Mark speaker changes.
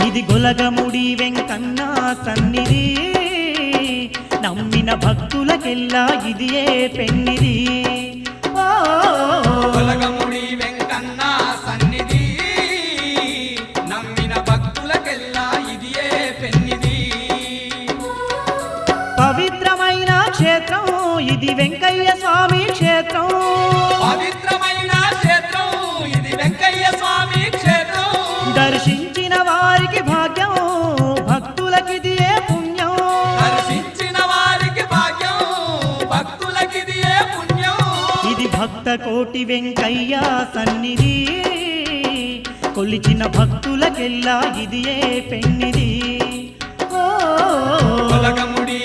Speaker 1: ఇది గొలగముడి వెంకన్న సన్నిధి, నమ్మిన భక్తులకెల్లా ఇదియే పెన్నిది.
Speaker 2: గొలగముడి వెంకన్న సన్నిధి, నమ్మిన భక్తులకెల్లా ఇదియే పెన్నిది.
Speaker 1: పవిత్రమైన క్షేత్రం ఇది వెంకయ్య స్వామి క్షేత్రం,
Speaker 2: పవిత్రమైన క్షేత్రం ఇది వెంకయ్య స్వామి క్షేత్రం.
Speaker 1: దర్శించిన వారికి భాగ్యం, భక్తులకిదియే పుణ్యం.
Speaker 2: దర్శించిన వారికి భాగ్యం, భక్తులకిదియే పుణ్యం.
Speaker 1: ఇది భక్త కోటి వెంకయ్య సన్నిధి, కొలిచిన భక్తులకెల్లా ఇదియే పెన్నిది.
Speaker 2: గొలగముడి